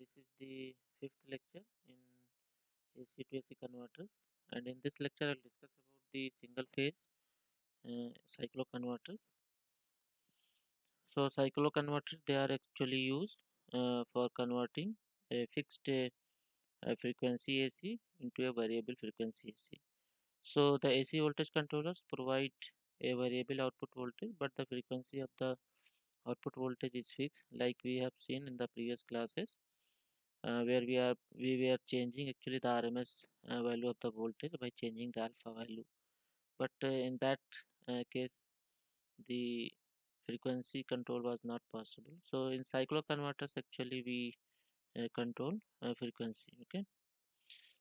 This is the fifth lecture in AC to AC converters, and in this lecture I'll discuss about the single phase cycloconverters. So cycloconverters, they are actually used for converting a fixed frequency AC into a variable frequency AC. So the AC voltage controllers provide a variable output voltage, but the frequency of the output voltage is fixed, like we have seen in the previous classes. Where we were changing actually the RMS value of the voltage by changing the alpha value. But in that case, the frequency control was not possible. So in cycloconverters, actually we control frequency. Okay.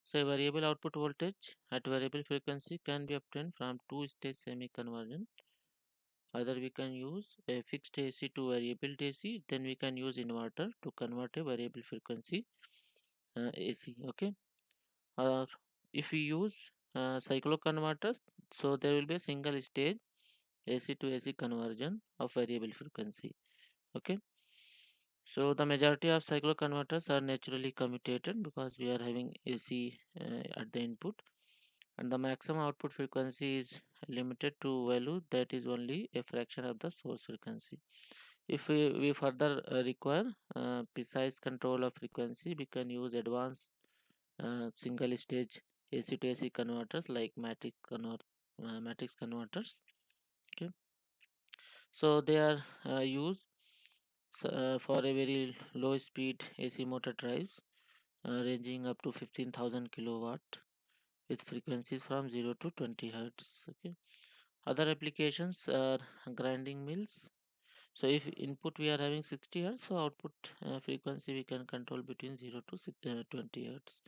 So a variable output voltage at variable frequency can be obtained from two-stage semi-conversion. Either we can use a fixed AC to variable AC, then we can use inverter to convert a variable frequency AC. Okay. Or if we use cycloconverters, so there will be a single stage AC to AC conversion of variable frequency. Okay. So the majority of cycloconverters are naturally commutated because we are having AC at the input, and the maximum output frequency is limited to value that is only a fraction of the source frequency. If we further require precise control of frequency, we can use advanced single stage AC to AC converters like matrix converters. Okay, so they are used for a very low speed AC motor drives ranging up to 15,000 kilowatt with frequencies from 0 to 20 hertz. Okay, other applications are grinding mills. So if input we are having 60 hertz, so output frequency we can control between 0 to 20 hertz.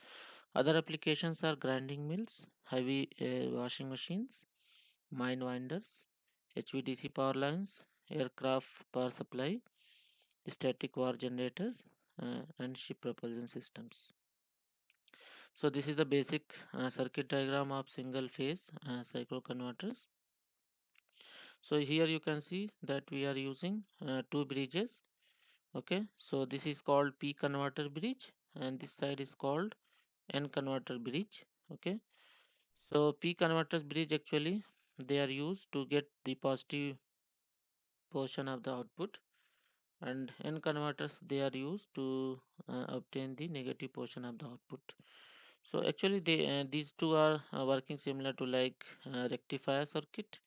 Other applications are grinding mills, heavy washing machines, mine winders, HVDC power lines, aircraft power supply, static war generators, and ship propulsion systems. So this is the basic circuit diagram of single phase cycloconverters. So here you can see that we are using two bridges. Okay, so this is called P converter bridge and this side is called N converter bridge. Okay, so P converters bridge actually they are used to get the positive portion of the output, and N converters they are used to obtain the negative portion of the output. So actually these two are working similar to like rectifier circuit.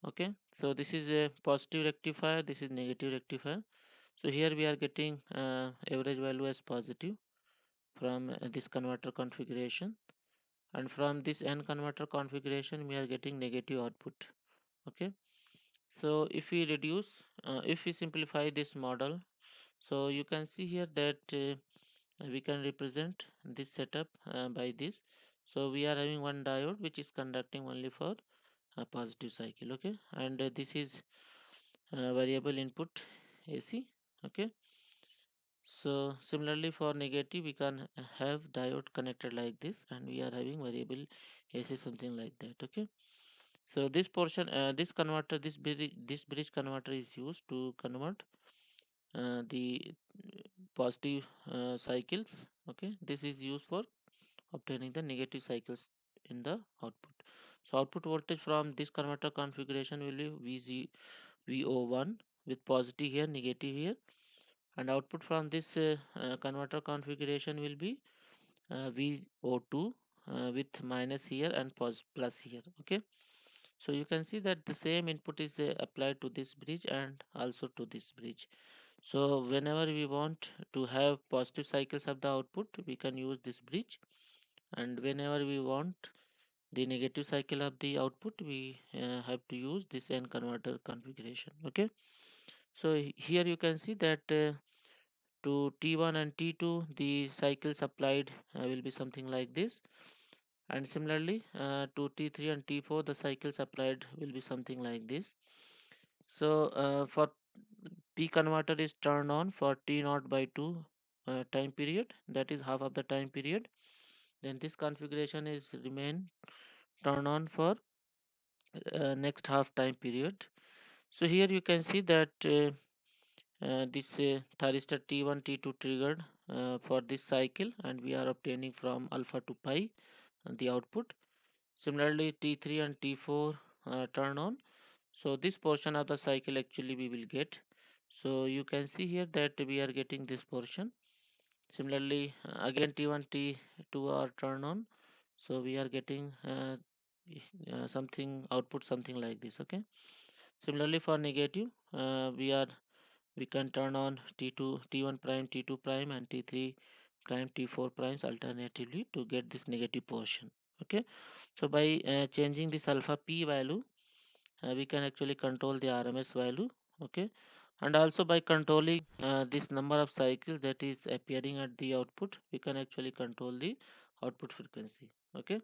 Okay, so this is a positive rectifier, this is negative rectifier. So here we are getting average value as positive from this converter configuration, and from this N converter configuration we are getting negative output. Okay, so if we simplify this model, so you can see here that we can represent this setup by this. So we are having one diode which is conducting only for a positive cycle. Okay, and this is variable input AC. Okay, so similarly for negative we can have diode connected like this, and we are having variable AC something like that. Okay, so this portion this bridge converter is used to convert the positive cycles. Okay, this is used for obtaining the negative cycles in the output. So output voltage from this converter configuration will be VO1 with positive here, negative here, and output from this converter configuration will be VO2 with minus here and plus here. Okay, so you can see that the same input is applied to this bridge and also to this bridge. So whenever we want to have positive cycles of the output, we can use this bridge, and whenever we want the negative cycle of the output, we have to use this N converter configuration. Okay, so here you can see that to T1 and T2 the cycles applied will be something like this, and similarly to T3 and T4 the cycles applied will be something like this. So for P converter is turned on for T0/2 time period, that is half of the time period. Then this configuration is remain turned on for next half time period. So here you can see that this thyristor T1 T2 triggered for this cycle, and we are obtaining from alpha to pi the output. Similarly T3 and T4 turn on, so this portion of the cycle actually we will get. So you can see here that we are getting this portion. Similarly again T1 T2 are turned on, so we are getting something output something like this. Okay, similarly for negative we can turn on T2 T1 prime T2 prime and T3 prime T4 primes alternatively to get this negative portion. Okay, so by changing this alpha p value we can actually control the RMS value. Okay, and also by controlling this number of cycles that is appearing at the output, we can actually control the output frequency. Okay,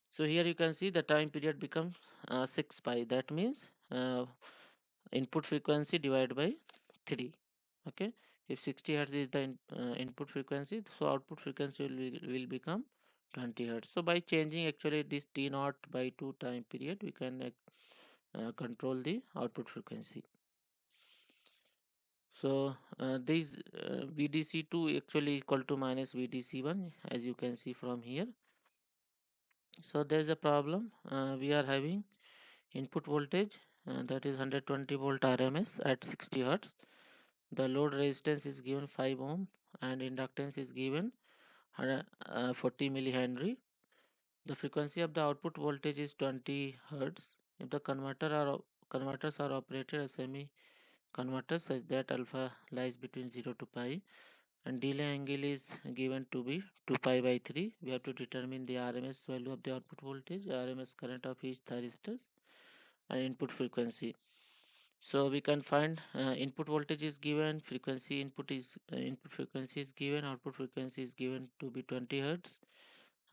so here you can see the time period becomes 6 pi. That means input frequency divided by 3. Okay, if 60 hertz is the input frequency, so output frequency will become 20 hertz. So by changing actually this T naught by 2 time period, we can control the output frequency. So this VDC2 actually equal to minus VDC1, as you can see from here. So there is a problem. We are having input voltage that is 120 volt RMS at 60 hertz. The load resistance is given 5 ohm and inductance is given 40 millihenry. The frequency of the output voltage is 20 hertz. If the converters are operated as semi converters such that alpha lies between 0 to pi and delay angle is given to be 2 pi by 3, we have to determine the RMS value of the output voltage, RMS current of each thyristors, and input frequency. So we can find input voltage is given, frequency input frequency is given, output frequency is given to be 20 hertz,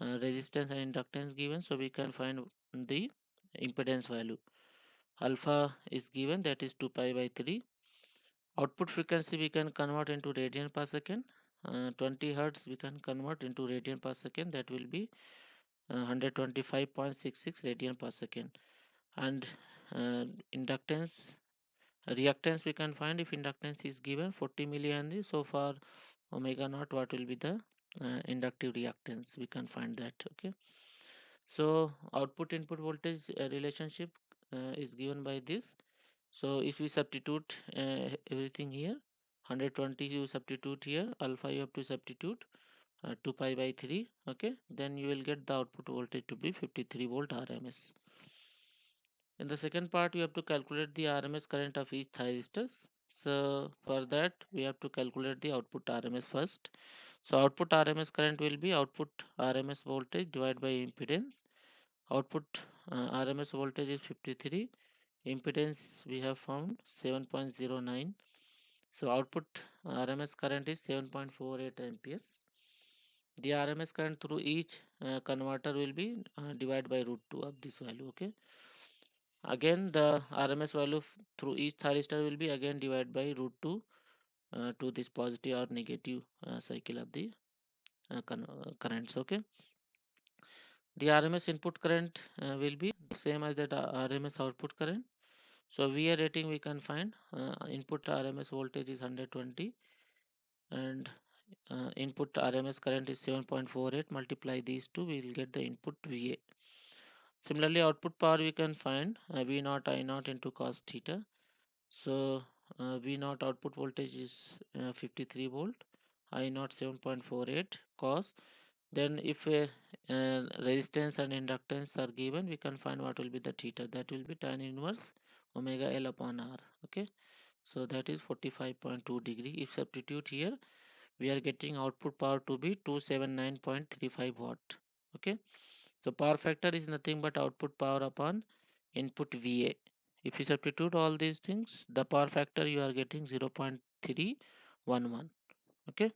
resistance and inductance given. So we can find the impedance value. Alpha is given, that is 2 pi by 3. Output frequency we can convert into radian per second. 20 hertz we can convert into radian per second, that will be 125.66 radian per second. And inductance reactance we can find, if inductance is given 40 millihenry, so for omega naught what will be the inductive reactance, we can find that. Okay, so output input voltage relationship is given by this. So if we substitute everything here, 120 you substitute here, alpha you have to substitute 2 pi by 3. Okay, then you will get the output voltage to be 53 volt RMS. In the second part, you have to calculate the RMS current of each thyristors. So for that, we have to calculate the output RMS first. So output RMS current will be output RMS voltage divided by impedance. Output RMS voltage is 53. Impedance we have found 7.09. So output RMS current is 7.48 amperes. The RMS current through each converter will be divided by root 2 of this value. Okay. Again the RMS value through each thyristor will be again divided by root 2 to this positive or negative cycle of the currents. Okay, the RMS input current will be same as that RMS output current. So VA rating we can find input RMS voltage is 120 and input RMS current is 7.48. Multiply these two, we will get the input VA. Similarly output power we can find V naught I naught into cos theta. So V naught output voltage is 53 volt, I naught 7.48 cos. Then if resistance and inductance are given, we can find what will be the theta, that will be tan inverse omega L upon R. Okay, so that is 45.2 degree. If substitute here, we are getting output power to be 279.35 watt. Okay, so power factor is nothing but output power upon input VA. If you substitute all these things, the power factor you are getting 0.311. Okay.